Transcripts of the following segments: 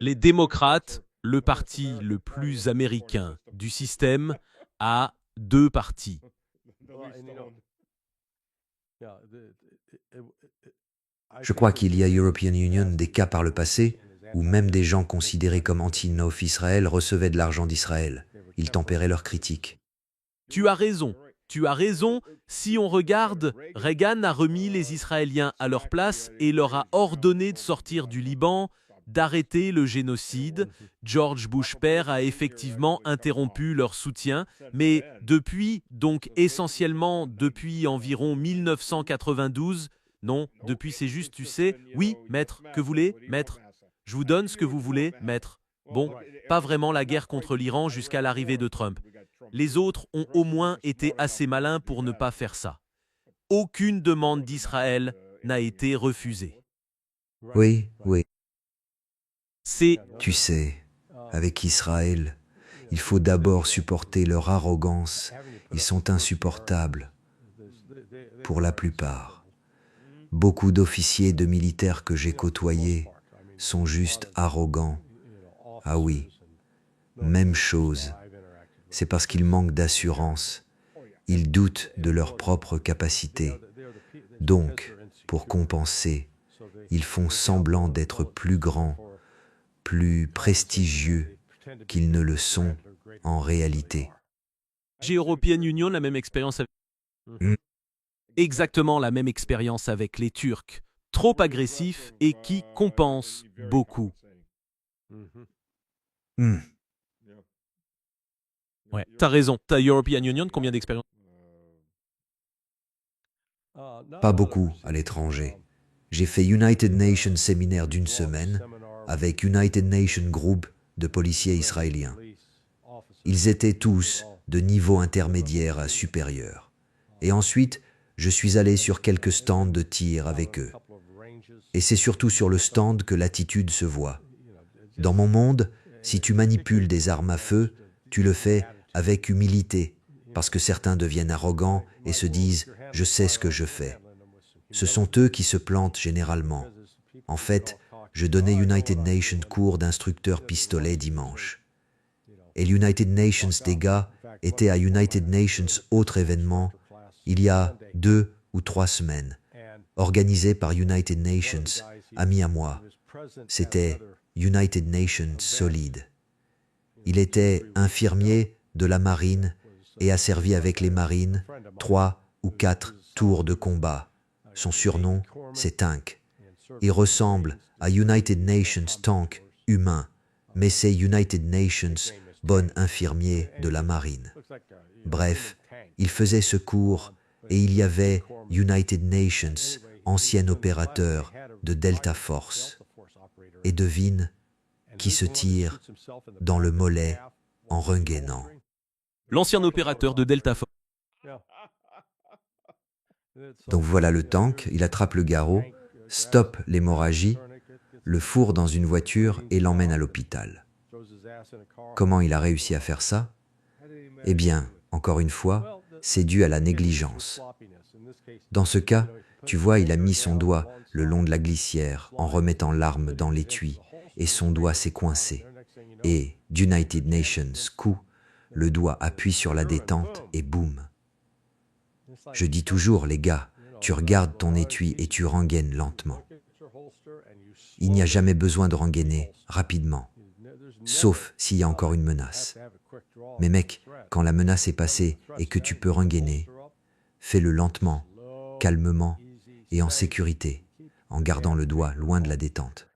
Les démocrates, le parti le plus américain du système, a deux partis. Je crois qu'il y a European Union des cas par le passé où même des gens considérés comme anti-Nof Israël recevaient de l'argent d'Israël. Ils tempéraient leurs critiques. Tu as raison. Tu as raison. Si on regarde, Reagan a remis les Israéliens à leur place et leur a ordonné de sortir du Liban, d'arrêter le génocide. George Bush père a effectivement interrompu leur soutien, mais depuis, donc essentiellement depuis environ 1992, non, depuis c'est juste, tu sais, oui, maître, que voulez, maître? Je vous donne ce que vous voulez, maître. Bon, pas vraiment la guerre contre l'Iran jusqu'à l'arrivée de Trump. Les autres ont au moins été assez malins pour ne pas faire ça. Aucune demande d'Israël n'a été refusée. Oui, oui. C'est Tu sais, avec Israël, il faut d'abord supporter leur arrogance. Ils sont insupportables, pour la plupart. Beaucoup d'officiers et de militaires que j'ai côtoyés sont juste arrogants. Ah oui, même chose. C'est parce qu'ils manquent d'assurance. Ils doutent de leurs propres capacités. Donc, pour compenser, ils font semblant d'être plus grands, plus prestigieux qu'ils ne le sont en réalité. j'ai European Union la même expérience avec... Hmm, Exactement la même expérience avec les Turcs, trop agressifs et qui compensent beaucoup. hmm. Ouais, t'as raison. T'as European Union combien d'expérience? Pas beaucoup à l'étranger. J'ai fait United Nations séminaire d'une semaine avec United Nations Group de policiers israéliens. Ils étaient tous de niveau intermédiaire à supérieur. Et ensuite, je suis allé sur quelques stands de tir avec eux. Et c'est surtout sur le stand que l'attitude se voit. Dans mon monde, si tu manipules des armes à feu, tu le fais avec humilité, parce que certains deviennent arrogants et se disent « je sais ce que je fais ». Ce sont eux qui se plantent généralement. En fait, je donnais United Nations cours d'instructeur pistolet dimanche. Et l'United Nations des gars était à United Nations autre événement il y a 2 ou 3 semaines, organisé par United Nations, ami à moi. C'était United Nations solide. Il était infirmier de la marine et a servi avec les marines 3 ou 4 tours de combat. Son surnom, c'est Tank. Il ressemble à United Nations Tank humain, mais c'est United Nations bon infirmier de la marine. Bref, il faisait ce cours et il y avait United Nations, ancien opérateur de Delta Force. Et devine qui se tire dans le mollet en rengainant. L'ancien opérateur de Delta Force. Donc voilà le tank, il attrape le garrot, stoppe l'hémorragie, le fourre dans une voiture et l'emmène à l'hôpital. Comment il a réussi à faire ça? Eh bien, encore une fois, c'est dû à la négligence. Dans ce cas, tu vois, il a mis son doigt le long de la glissière en remettant l'arme dans l'étui et son doigt s'est coincé. Et, d'United Nations coup, le doigt appuie sur la détente et boum. Je dis toujours, les gars, tu regardes ton étui et tu rengaines lentement. Il n'y a jamais besoin de rengainer rapidement, sauf s'il y a encore une menace. Mais mec, quand la menace est passée et que tu peux rengainer, fais-le lentement, calmement et en sécurité, en gardant le doigt loin de la détente.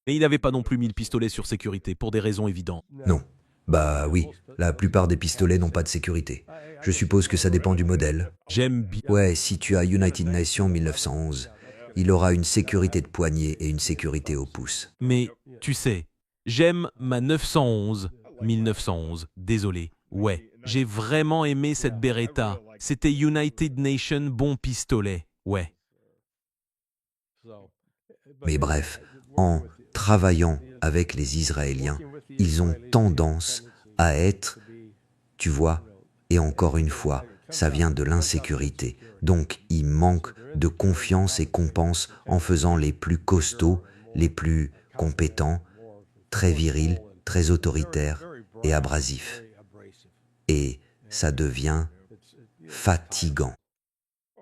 Mais il n'avait pas non plus mis le pistolet sur sécurité, pour des raisons évidentes. Non. Bah oui, la plupart des pistolets n'ont pas de sécurité. Je suppose que ça dépend du modèle. J'aime bien. Ouais, si tu as United Nations 1911, il aura une sécurité de poignet et une sécurité au pouce. Mais, tu sais, j'aime ma 911, 1911, désolé. Ouais, j'ai vraiment aimé cette Beretta. C'était United Nations bon pistolet, ouais. Mais bref, en travaillant avec les Israéliens, ils ont tendance à être, tu vois, et encore une fois, ça vient de l'insécurité. Donc, ils manquent de confiance et compensent en faisant les plus costauds, les plus compétents, très viril, très autoritaire et abrasif. Et ça devient fatigant.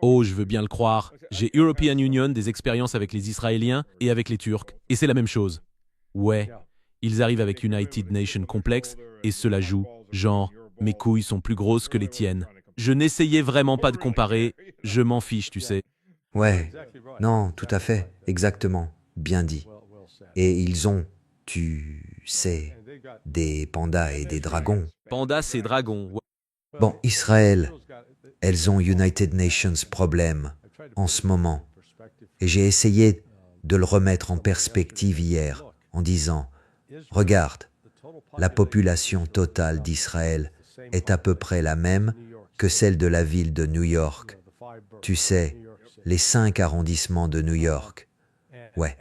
Oh, je veux bien le croire. J'ai European Union des expériences avec les Israéliens et avec les Turcs, et c'est la même chose. Ouais, ils arrivent avec United Nations complexe, et cela joue, genre, mes couilles sont plus grosses que les tiennes. Je n'essayais vraiment pas de comparer, je m'en fiche, tu sais. Ouais, non, tout à fait, exactement, bien dit. Et ils ont, tu sais, des pandas et des dragons. Pandas et dragons. Ouais. Bon, Israël, elles ont United Nations problème en ce moment. Et j'ai essayé de le remettre en perspective hier en disant, regarde, la population totale d'Israël est à peu près la même que celle de la ville de New York. Tu sais, les 5 arrondissements de New York. Ouais.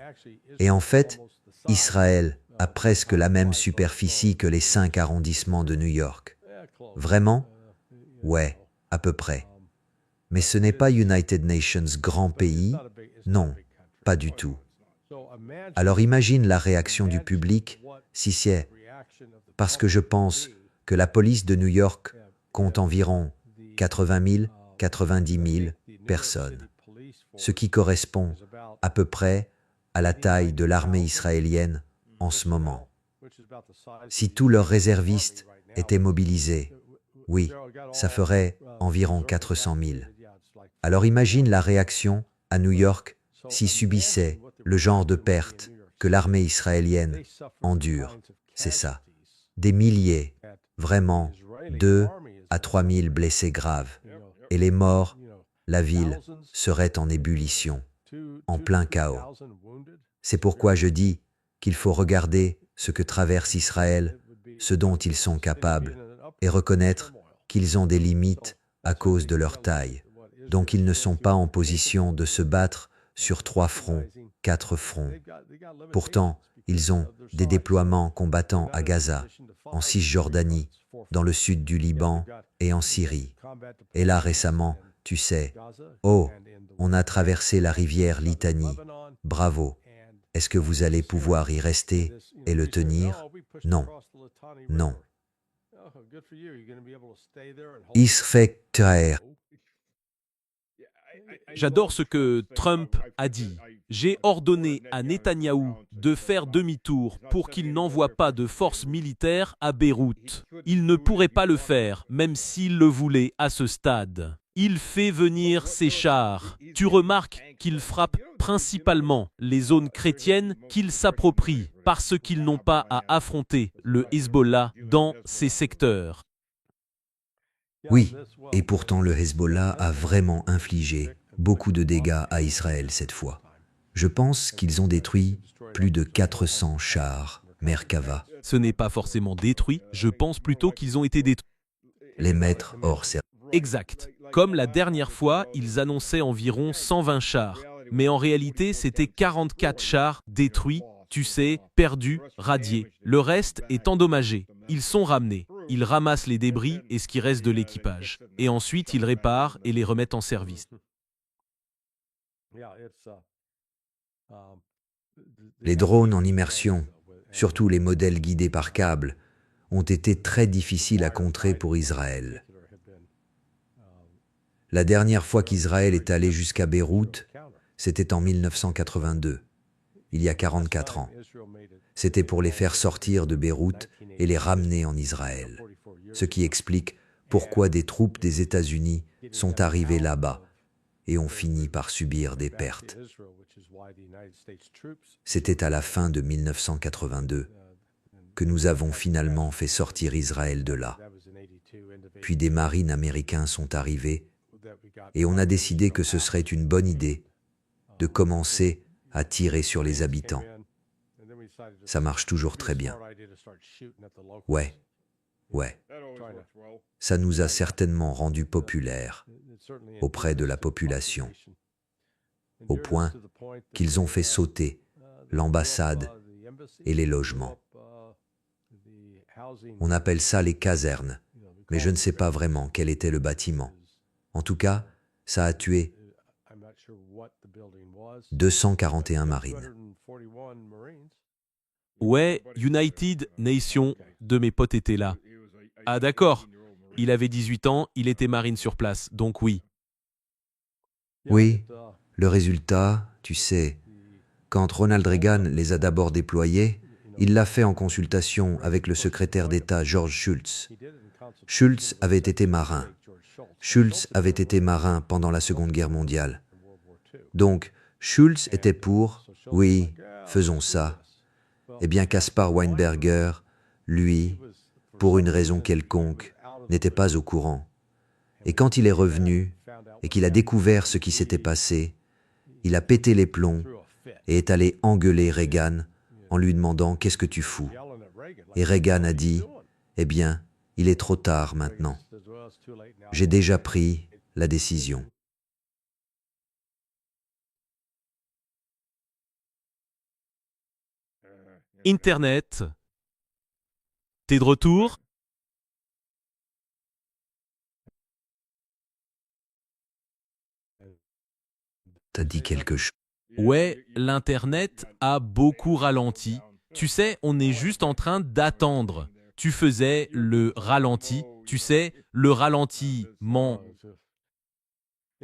Et en fait, Israël a presque la même superficie que les 5 arrondissements de New York. Vraiment? Ouais, à peu près. Mais ce n'est pas United Nations grand pays? Non, pas du tout. Alors imagine la réaction du public si c'est parce que je pense que la police de New York compte environ 80 000, 90 000 personnes, ce qui correspond à peu près à la taille de l'armée israélienne en ce moment. Si tous leurs réservistes étaient mobilisés, oui, ça ferait environ 400 000. Alors imagine la réaction à New York s'ils subissaient le genre de pertes que l'armée israélienne endure. C'est ça. Des milliers, vraiment 2 à 3 000 blessés graves. Et les morts, la ville serait en ébullition, en plein chaos. C'est pourquoi je dis qu'il faut regarder ce que traverse Israël, ce dont ils sont capables, et reconnaître qu'ils ont des limites à cause de leur taille. Donc ils ne sont pas en position de se battre sur 3 fronts, 4 fronts. Pourtant, ils ont des déploiements combattants à Gaza, en Cisjordanie, dans le sud du Liban et en Syrie. Et là récemment, tu sais, oh, on a traversé la rivière Litanie. Bravo. Est-ce que vous allez pouvoir y rester et le tenir? Non. Non. Isfektaer. J'adore ce que Trump a dit. J'ai ordonné à Netanyahou de faire demi-tour pour qu'il n'envoie pas de forces militaires à Beyrouth. Il ne pourrait pas le faire, même s'il le voulait à ce stade. Il fait venir ses chars. Tu remarques qu'il frappe principalement les zones chrétiennes qu'il s'approprie parce qu'ils n'ont pas à affronter le Hezbollah dans ces secteurs. Oui, et pourtant le Hezbollah a vraiment infligé beaucoup de dégâts à Israël cette fois. Je pense qu'ils ont détruit plus de 400 chars Merkava, Ce n'est pas forcément détruit, je pense plutôt qu'ils ont été détruits. les mettre hors service. Exact. Comme la dernière fois, ils annonçaient environ 120 chars. Mais en réalité, c'était 44 chars détruits, tu sais, perdus, radiés. Le reste est endommagé. Ils sont ramenés. Ils ramassent les débris et ce qui reste de l'équipage. Et ensuite, ils réparent et les remettent en service. Les drones en immersion, surtout les modèles guidés par câble, ont été très difficiles à contrer pour Israël. La dernière fois qu'Israël est allé jusqu'à Beyrouth, c'était en 1982, il y a 44 ans. C'était pour les faire sortir de Beyrouth et les ramener en Israël, ce qui explique pourquoi des troupes des États-Unis sont arrivées là-bas et ont fini par subir des pertes. C'était à la fin de 1982 que nous avons finalement fait sortir Israël de là. Puis des marines américains sont arrivés et on a décidé que ce serait une bonne idée de commencer à tirer sur les habitants. Ça marche toujours très bien. Ouais, ouais. Ça nous a certainement rendus populaires auprès de la population, au point qu'ils ont fait sauter l'ambassade et les logements. On appelle ça les casernes, mais je ne sais pas vraiment quel était le bâtiment. En tout cas, ça a tué 241 marines. Ouais, United Nations de mes potes était là. Ah d'accord. Il avait 18 ans, il était marine sur place, donc oui. Oui, le résultat, tu sais, quand Ronald Reagan les a d'abord déployés, il l'a fait en consultation avec le secrétaire d'État George Shultz. Shultz avait été marin. Shultz avait été marin pendant la Seconde Guerre mondiale. Donc, Shultz était pour, oui, faisons ça. Eh bien, Caspar Weinberger, lui, pour une raison quelconque, n'était pas au courant. Et quand il est revenu et qu'il a découvert ce qui s'était passé, il a pété les plombs et est allé engueuler Reagan en lui demandant « Qu'est-ce que tu fous ?» Et Reagan a dit « Eh bien, il est trop tard maintenant. J'ai déjà pris la décision. » Internet, t'es de retour? T'as dit quelque chose. Ouais, l'Internet a beaucoup ralenti. Tu sais, on est juste en train d'attendre. Tu faisais le ralenti, tu sais, le ralentiment.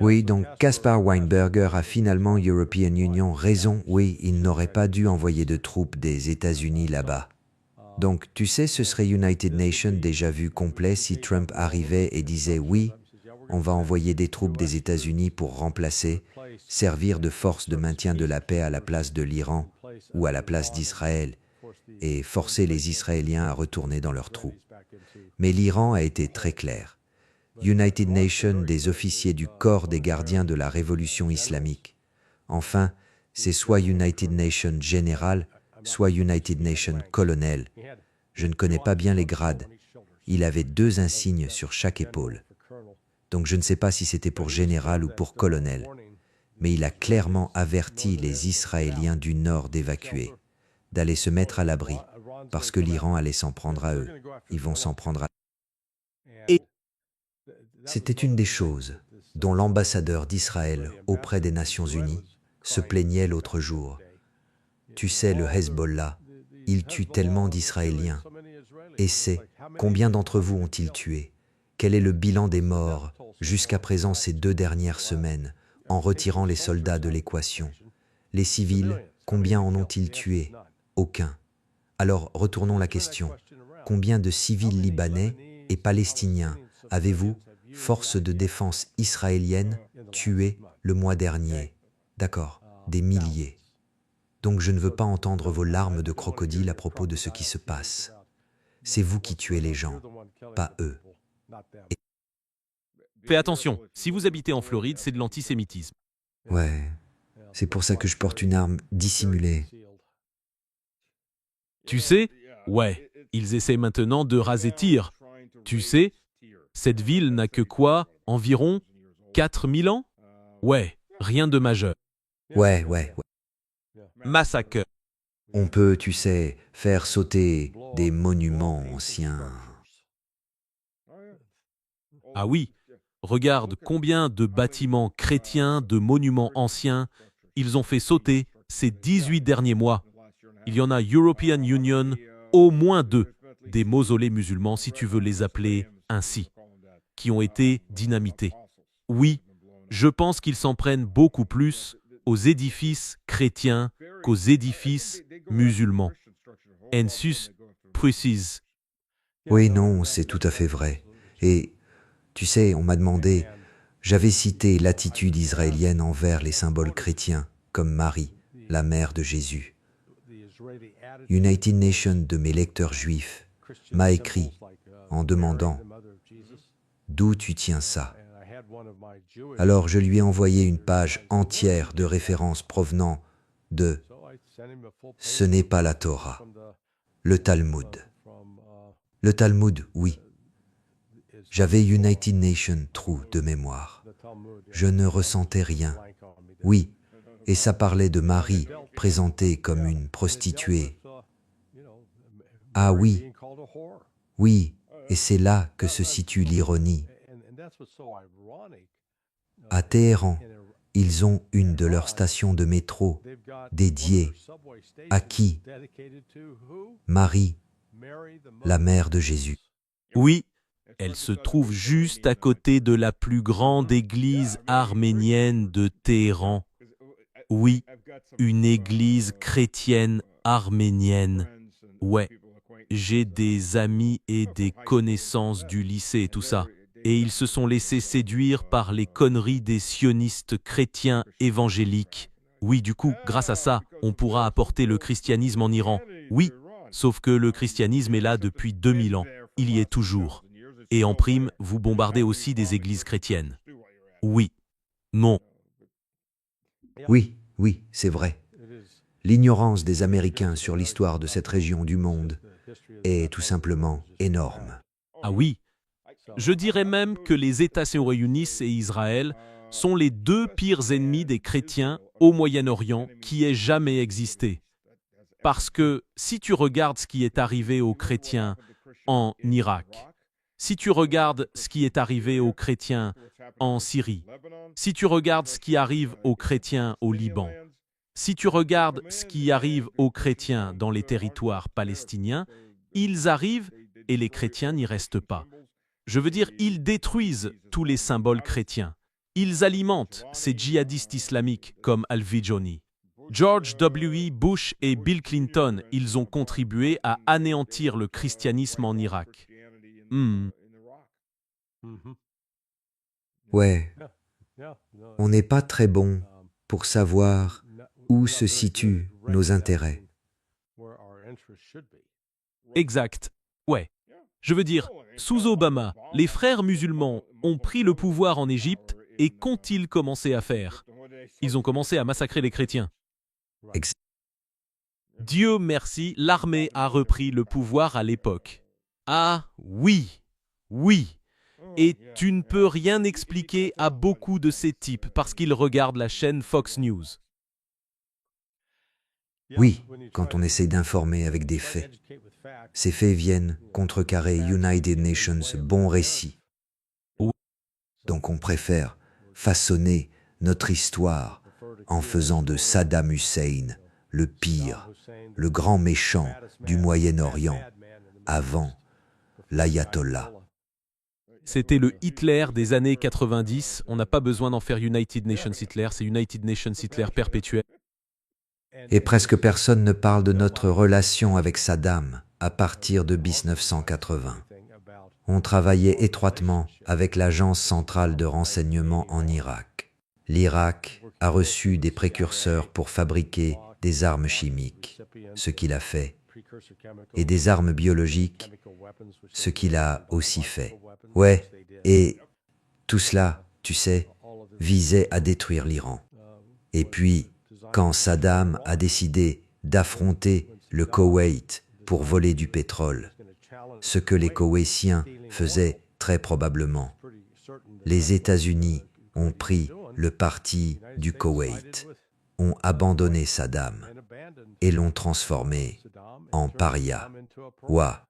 Oui, donc Caspar Weinberger a finalement European Union raison. Oui, il n'aurait pas dû envoyer de troupes des États-Unis là-bas. Donc, tu sais, ce serait United Nations déjà vu complet si Trump arrivait et disait oui, on va envoyer des troupes des États-Unis pour remplacer, servir de force de maintien de la paix à la place de l'Iran ou à la place d'Israël et forcer les Israéliens à retourner dans leurs trous. Mais l'Iran a été très clair. United Nations des officiers du corps des gardiens de la révolution islamique. Enfin, c'est soit United Nations général, soit United Nations colonel. Je ne connais pas bien les grades. Il avait 2 insignes sur chaque épaule. Donc je ne sais pas si c'était pour général ou pour colonel. Mais il a clairement averti les Israéliens du Nord d'évacuer, d'aller se mettre à l'abri, parce que l'Iran allait s'en prendre à eux. Ils vont s'en prendre à eux. Et C'était une des choses dont l'ambassadeur d'Israël auprès des Nations Unies se plaignait l'autre jour. Tu sais, le Hezbollah, il tue tellement d'Israéliens. Et c'est, combien d'entre vous ont-ils tué? Quel est le bilan des morts jusqu'à présent ces 2 dernières semaines, en retirant les soldats de l'équation? Les civils, combien en ont-ils tué? Aucun. Alors retournons la question. Combien de civils libanais et palestiniens avez-vous, forces de défense israéliennes, tués le mois dernier? D'accord, des milliers. Donc je ne veux pas entendre vos larmes de crocodile à propos de ce qui se passe. C'est vous qui tuez les gens, pas eux. fais attention, si vous habitez en Floride, c'est de l'antisémitisme. Ouais, c'est pour ça que je porte une arme dissimulée. Tu sais, ouais, ils essaient maintenant de raser Tyr. Tu sais, cette ville n'a que quoi, environ 4000 ans? Ouais, rien de majeur. Ouais. Massacre. On peut, tu sais, faire sauter des monuments anciens. Ah oui, regarde combien de bâtiments chrétiens, de monuments anciens, ils ont fait sauter ces 18 derniers mois. Il y en a European Union, au moins 2, des mausolées musulmans, si tu veux les appeler ainsi, qui ont été dynamités. Oui, je pense qu'ils s'en prennent beaucoup plus aux édifices chrétiens qu'aux édifices musulmans. Ensus précise. Oui, non, c'est tout à fait vrai. Et, tu sais, on m'a demandé, j'avais cité l'attitude israélienne envers les symboles chrétiens, comme Marie, la mère de Jésus. United Nations de mes lecteurs juifs m'a écrit en demandant « D'où tu tiens ça ?» Alors je lui ai envoyé une page entière de références provenant de « Ce n'est pas la Torah, le Talmud. » Le Talmud, oui. J'avais United Nations trou de mémoire. Je ne ressentais rien. Oui, et ça parlait de Marie, présentée comme une prostituée. Ah oui, oui, et c'est là que se situe l'ironie. À Téhéran, Ils ont une de leurs stations de métro dédiée à qui? Marie, la mère de Jésus. Oui, elle se trouve juste à côté de la plus grande église arménienne de Téhéran. Oui, une église chrétienne arménienne. Ouais, j'ai des amis et des connaissances du lycée et tout ça. Et ils se sont laissés séduire par les conneries des sionistes chrétiens évangéliques. Oui, du coup, grâce à ça, on pourra apporter le christianisme en Iran. Oui, sauf que le christianisme est là depuis 2000 ans. Il y est toujours. Et en prime, vous bombardez aussi des églises chrétiennes. Oui. Non. Oui, oui, c'est vrai. L'ignorance des Américains sur l'histoire de cette région du monde est tout simplement énorme. Ah oui. Je dirais même que les États-Unis et Israël sont les deux pires ennemis des chrétiens au Moyen-Orient qui aient jamais existé. Parce que si tu regardes ce qui est arrivé aux chrétiens en Irak, si tu regardes ce qui est arrivé aux chrétiens en Syrie, si tu regardes ce qui arrive aux chrétiens au Liban, si tu regardes ce qui arrive aux chrétiens dans les territoires palestiniens, ils arrivent et les chrétiens n'y restent pas. Je veux dire, ils détruisent tous les symboles chrétiens. Ils alimentent ces djihadistes islamiques comme Al-Vijoni. George W. Bush et Bill Clinton, ils ont contribué à anéantir le christianisme en Irak. Ouais, on n'est pas très bon pour savoir où se situent nos intérêts. Exact. Ouais. Je veux dire, sous Obama, les frères musulmans ont pris le pouvoir en Égypte et qu'ont-ils commencé à faire? Ils ont commencé à massacrer les chrétiens. Ex- Dieu merci, l'armée a repris le pouvoir à l'époque. Ah oui, oui. Et tu ne peux rien expliquer à beaucoup de ces types parce qu'ils regardent la chaîne Fox News. Oui, quand on essaie d'informer avec des faits. Ces faits viennent contrecarrer United Nations bon récit. Oui. Donc on préfère façonner notre histoire en faisant de Saddam Hussein le pire, le grand méchant du Moyen-Orient, avant l'ayatollah. C'était le Hitler des années 90. On n'a pas besoin d'en faire United Nations Hitler, c'est United Nations Hitler perpétuel. Et presque personne ne parle de notre relation avec Saddam à partir de 1980. On travaillait étroitement avec l'Agence centrale de renseignement en Irak. L'Irak a reçu des précurseurs pour fabriquer des armes chimiques, ce qu'il a fait, et des armes biologiques, ce qu'il a aussi fait. Ouais, et tout cela, tu sais, visait à détruire l'Iran. Et puis, quand Saddam a décidé d'affronter le Koweït pour voler du pétrole, ce que les Koweïtiens faisaient très probablement, les États-Unis ont pris le parti du Koweït, ont abandonné Saddam et l'ont transformé en paria. Ouah.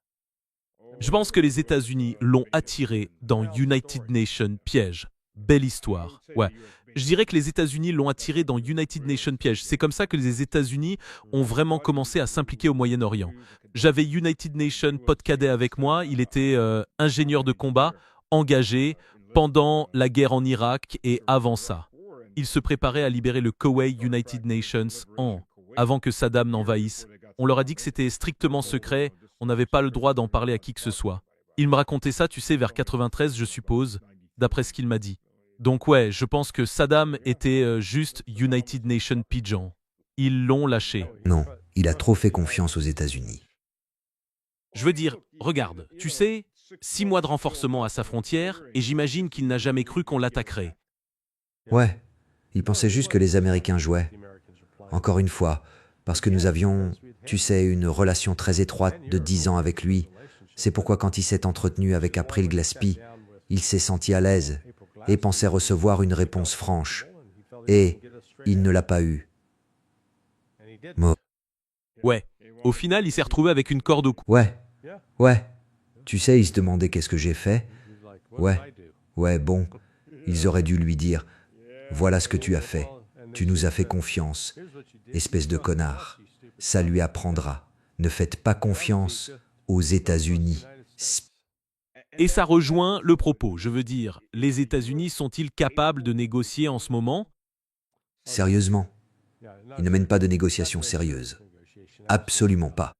Je pense que les États-Unis l'ont attiré dans United Nations piège. Belle histoire. Ouais. Je dirais que les États-Unis l'ont attiré dans United Nations piège. C'est comme ça que les États-Unis ont vraiment commencé à s'impliquer au Moyen-Orient. J'avais United Nations pote cadet avec moi. Il était ingénieur de combat, engagé pendant la guerre en Irak et avant ça. Il se préparait à libérer le Koweït United Nations avant que Saddam n'envahisse. On leur a dit que c'était strictement secret. On n'avait pas le droit d'en parler à qui que ce soit. Il me racontait ça, tu sais, vers 93, je suppose, d'après ce qu'il m'a dit. Donc ouais, je pense que Saddam était juste United Nations pigeon. Ils l'ont lâché. Non, il a trop fait confiance aux États-Unis. Je veux dire, regarde, tu sais, 6 mois de renforcement à sa frontière, et j'imagine qu'il n'a jamais cru qu'on l'attaquerait. Ouais, il pensait juste que les Américains jouaient. Encore une fois, parce que nous avions, tu sais, une relation très étroite de 10 ans avec lui. C'est pourquoi quand il s'est entretenu avec April Glaspie, il s'est senti à l'aise et pensait recevoir une réponse franche. Et il ne l'a pas eue. Ouais, au final, il s'est retrouvé avec une corde au cou. Ouais. Tu sais, il se demandait qu'est-ce que j'ai fait. Ouais, bon, ils auraient dû lui dire « Voilà ce que tu as fait. Tu nous as fait confiance. Espèce de connard. Ça lui apprendra. Ne faites pas confiance aux États-Unis. Et ça rejoint le propos. Je veux dire, les États-Unis sont-ils capables de négocier en ce moment? Sérieusement, ils ne mènent pas de négociations sérieuses. Absolument pas.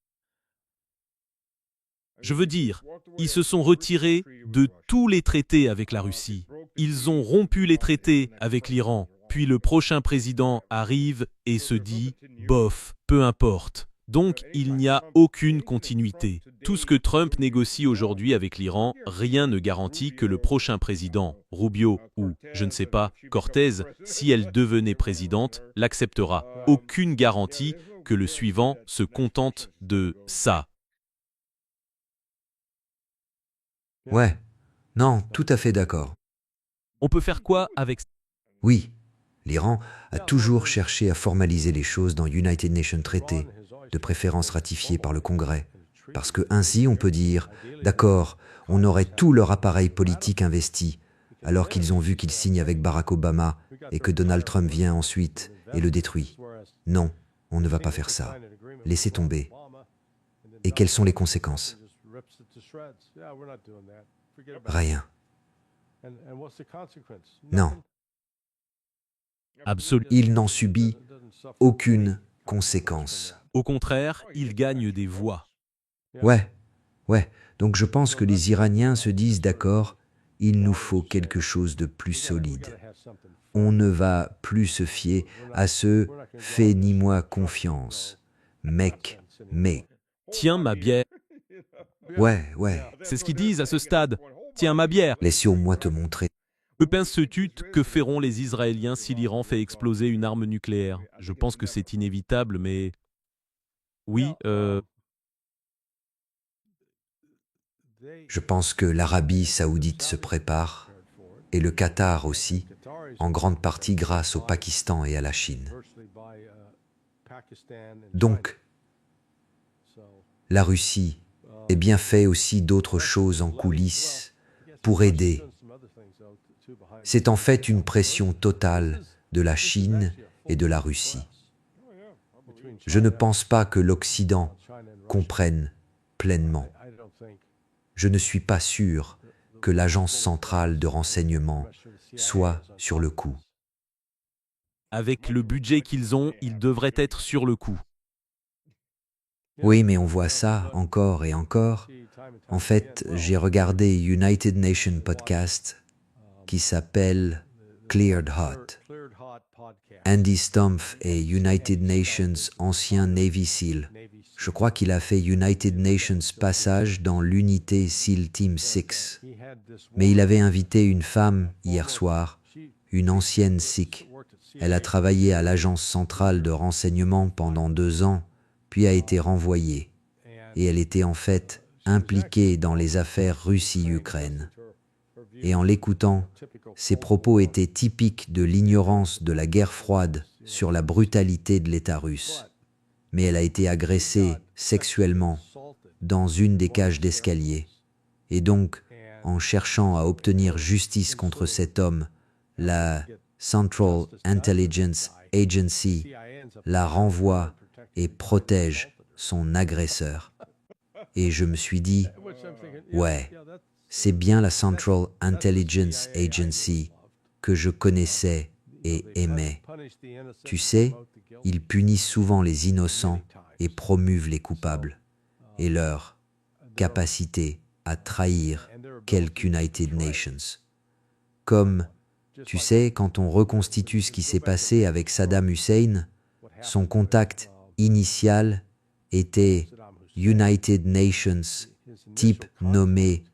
Je veux dire, ils se sont retirés de tous les traités avec la Russie. Ils ont rompu les traités avec l'Iran. Puis le prochain président arrive et se dit « bof, peu importe ». Donc, il n'y a aucune continuité. Tout ce que Trump négocie aujourd'hui avec l'Iran, rien ne garantit que le prochain président, Rubio ou, je ne sais pas, Cortez, si elle devenait présidente, l'acceptera. Aucune garantie que le suivant se contente de ça. Ouais. Non, tout à fait d'accord. On peut faire quoi avec ça? Oui, l'Iran a toujours cherché à formaliser les choses dans United Nations traités, de préférence ratifiés par le Congrès, parce que ainsi on peut dire, d'accord, on aurait tout leur appareil politique investi, alors qu'ils ont vu qu'ils signent avec Barack Obama et que Donald Trump vient ensuite et le détruit. Non, on ne va pas faire ça. Laissez tomber. Et quelles sont les conséquences? Rien. Non. Absolument. Il n'en subit aucune conséquence. Au contraire, il gagne des voix. Ouais. Donc je pense que les Iraniens se disent d'accord, il nous faut quelque chose de plus solide. On ne va plus se fier à ce « fais-ni-moi confiance ». Mec. Tiens ma bière. Ouais. C'est ce qu'ils disent à ce stade. Tiens ma bière. Laissez-moi te montrer. Que penses-tu que feront les Israéliens si l'Iran fait exploser une arme nucléaire? Je pense que c'est inévitable, mais... Oui, Je pense que l'Arabie saoudite se prépare, et le Qatar aussi, en grande partie grâce au Pakistan et à la Chine. Donc, la Russie est bien fait aussi d'autres choses en coulisses pour aider. C'est en fait une pression totale de la Chine et de la Russie. Je ne pense pas que l'Occident comprenne pleinement. Je ne suis pas sûr que l'agence centrale de renseignement soit sur le coup. avec le budget qu'ils ont, ils devraient être sur le coup. Oui, mais on voit ça encore et encore. En fait, j'ai regardé United Nations podcast qui s'appelle Cleared Hot. Andy Stumpf est United Nations ancien Navy SEAL. Je crois qu'il a fait United Nations passage dans l'unité SEAL Team 6. Mais il avait invité une femme hier soir, une ancienne Sikh. Elle a travaillé à l'agence centrale de renseignement pendant 2 ans, puis a été renvoyée. Et elle était en fait impliquée dans les affaires Russie-Ukraine. Et en l'écoutant, ses propos étaient typiques de l'ignorance de la guerre froide sur la brutalité de l'État russe. Mais elle a été agressée sexuellement dans une des cages d'escalier. Et donc, en cherchant à obtenir justice contre cet homme, la Central Intelligence Agency la renvoie et protège son agresseur. Et je me suis dit, ouais, c'est bien la Central Intelligence Agency que je connaissais et aimais. Tu sais, ils punissent souvent les innocents et promeuvent les coupables, et leur capacité à trahir quelque United Nations. Comme, tu sais, quand on reconstitue ce qui s'est passé avec Saddam Hussein, son contact initial était United Nations, type nommé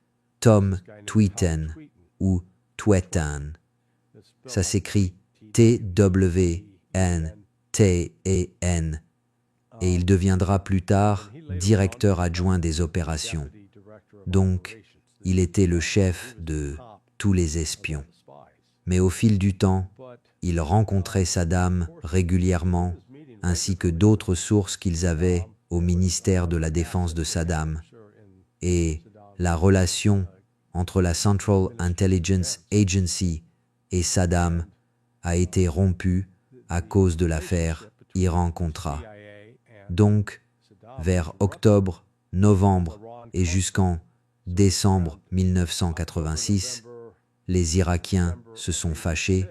Tom Tweeten ou Twetan. Ça s'écrit T-W-N-T-E-N et il deviendra plus tard directeur adjoint des opérations. Donc, il était le chef de tous les espions. Mais au fil du temps, il rencontrait Saddam régulièrement, ainsi que d'autres sources qu'ils avaient au ministère de la Défense de Saddam. Et la relation entre la Central Intelligence Agency et Saddam a été rompu à cause de l'affaire Iran-Contra. Donc, vers octobre, novembre et jusqu'en décembre 1986, les Irakiens se sont fâchés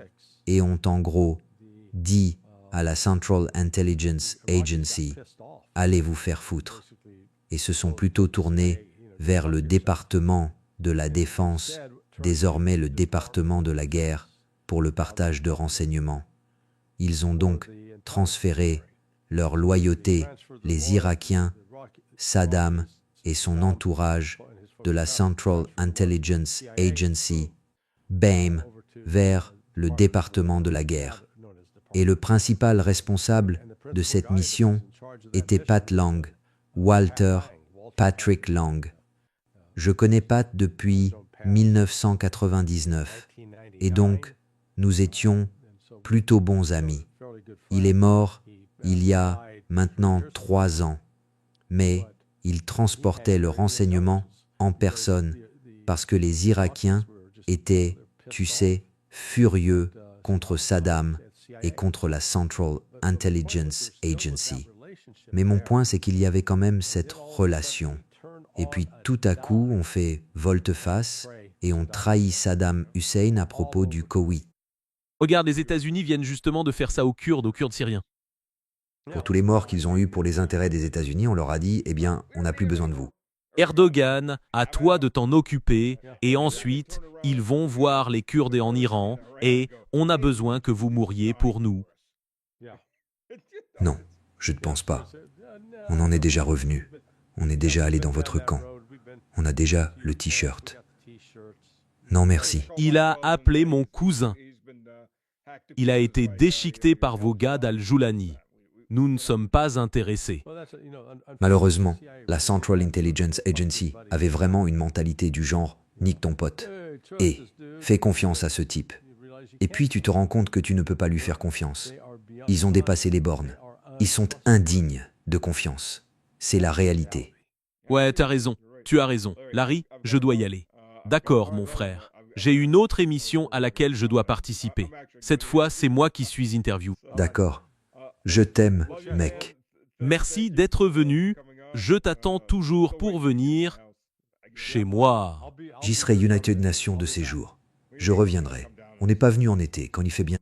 et ont en gros dit à la Central Intelligence Agency « Allez vous faire foutre » et se sont plutôt tournés vers le département de la Défense, désormais le département de la guerre, pour le partage de renseignements. Ils ont donc transféré leur loyauté, les Irakiens, Saddam et son entourage, de la Central Intelligence Agency, BAME, vers le département de la guerre. Et le principal responsable de cette mission était Pat Lang, Walter Patrick Lang. Je connais Pat depuis 1999 et donc nous étions plutôt bons amis. Il est mort il y a maintenant 3 ans, mais il transportait le renseignement en personne parce que les Irakiens étaient, tu sais, furieux contre Saddam et contre la Central Intelligence Agency. Mais mon point, c'est qu'il y avait quand même cette relation. Et puis tout à coup, on fait volte-face et on trahit Saddam Hussein à propos du Koweït. Regarde, les États-Unis viennent justement de faire ça aux Kurdes syriens. Pour tous les morts qu'ils ont eus pour les intérêts des États-Unis, on leur a dit « Eh bien, on n'a plus besoin de vous ». Erdogan, à toi de t'en occuper, et ensuite, ils vont voir les Kurdes en Iran, et on a besoin que vous mouriez pour nous. Non, je ne pense pas. On en est déjà revenu. On est déjà allé dans votre camp. On a déjà le t-shirt. Non, merci. Il a appelé mon cousin. Il a été déchiqueté par vos gars d'Al-Joulani. Nous ne sommes pas intéressés. Malheureusement, la Central Intelligence Agency avait vraiment une mentalité du genre « nique ton pote » et « fais confiance à ce type ». Et puis tu te rends compte que tu ne peux pas lui faire confiance. Ils ont dépassé les bornes. Ils sont indignes de confiance. C'est la réalité. Ouais, t'as raison. Tu as raison. Larry, je dois y aller. D'accord, mon frère. J'ai une autre émission à laquelle je dois participer. Cette fois, c'est moi qui suis interview. D'accord. Je t'aime, mec. Merci d'être venu. Je t'attends toujours pour venir chez moi. J'y serai United Nations de ces jours. Je reviendrai. On n'est pas venu en été, quand il fait bien.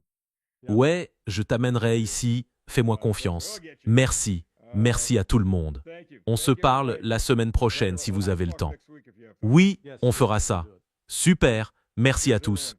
Ouais, je t'amènerai ici. Fais-moi confiance. Merci. Merci à tout le monde. On se parle la semaine prochaine si vous avez le temps. Oui, on fera ça. Super. Merci à tous.